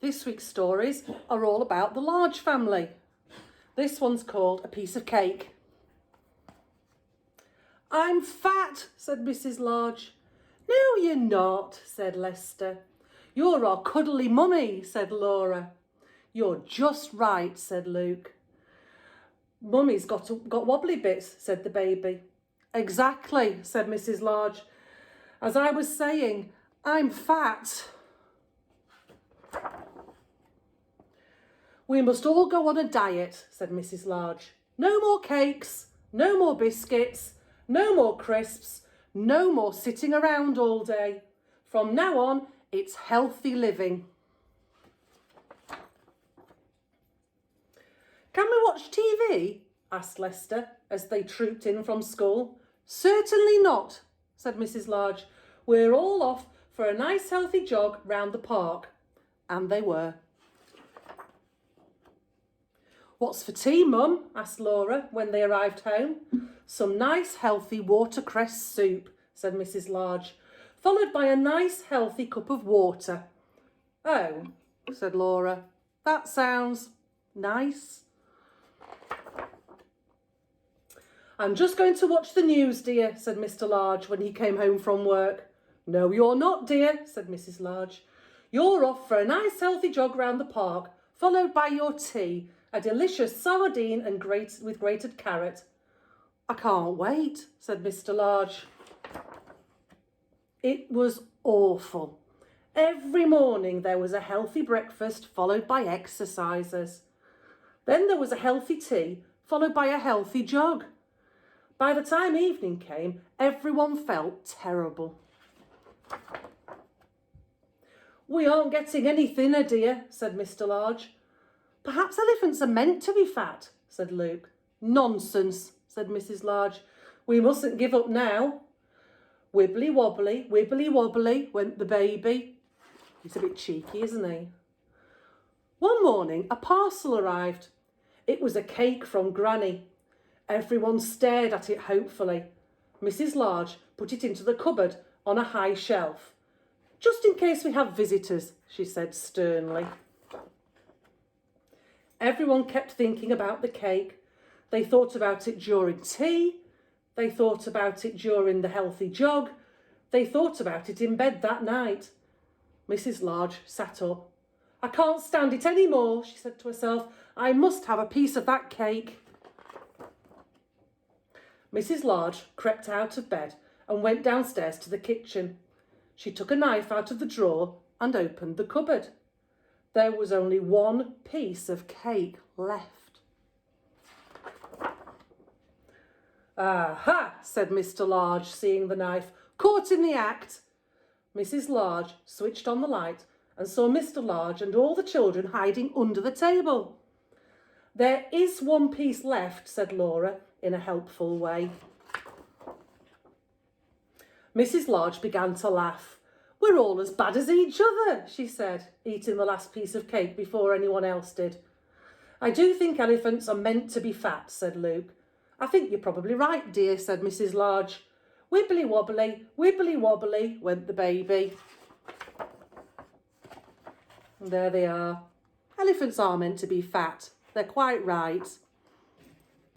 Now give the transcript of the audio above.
This week's stories are all about the Large family. This one's called A Piece of Cake. "I'm fat," said Mrs. Large. "No, you're not," said Lester. "You're our cuddly mummy," said Laura. "You're just right," said Luke. "Mummy's got wobbly bits," said the baby. "Exactly," said Mrs. Large. "As I was saying, I'm fat." "We must all go on a diet," said Mrs. Large. "No more cakes, no more biscuits, no more crisps, no more sitting around all day. From now on, it's healthy living." "Can we watch TV?" asked Lester as they trooped in from school. "Certainly not," said Mrs. Large. "We're all off for a nice healthy jog round the park." And they were. "What's for tea, Mum?" asked Laura when they arrived home. "Some nice healthy watercress soup," said Mrs. Large, "followed by a nice healthy cup of water." "Oh," said Laura, "that sounds nice." "I'm just going to watch the news, dear," said Mr. Large when he came home from work. "No, you're not, dear," said Mrs. Large. "You're off for a nice healthy jog round the park, followed by your tea, a delicious sardine and with grated carrot." "I can't wait," said Mr. Large. It was awful. Every morning there was a healthy breakfast followed by exercises. Then there was a healthy tea followed by a healthy jog. By the time evening came, everyone felt terrible. "We aren't getting any thinner, dear," said Mr. Large. "Perhaps elephants are meant to be fat," said Luke. "Nonsense," said Mrs. Large. "We mustn't give up now." Wibbly wobbly, went the baby. He's a bit cheeky, isn't he? One morning, a parcel arrived. It was a cake from Granny. Everyone stared at it hopefully. Mrs. Large put it into the cupboard on a high shelf. "Just in case we have visitors," she said sternly. Everyone kept thinking about the cake. They thought about it during tea. They thought about it during the healthy jog. They thought about it in bed that night. Mrs. Large sat up. "I can't stand it any more," she said to herself. "I must have a piece of that cake." Mrs. Large crept out of bed and went downstairs to the kitchen. She took a knife out of the drawer and opened the cupboard. There was only one piece of cake left. "Aha!" said Mr. Large, seeing the knife. "Caught in the act." Mrs. Large switched on the light and saw Mr. Large and all the children hiding under the table. "There is one piece left," said Laura in a helpful way. Mrs. Large began to laugh. "We're all as bad as each other," she said, eating the last piece of cake before anyone else did. "I do think elephants are meant to be fat," said Luke. "I think you're probably right, dear," said Mrs. Large. Wibbly wobbly, went the baby. And there they are. Elephants are meant to be fat. They're quite right.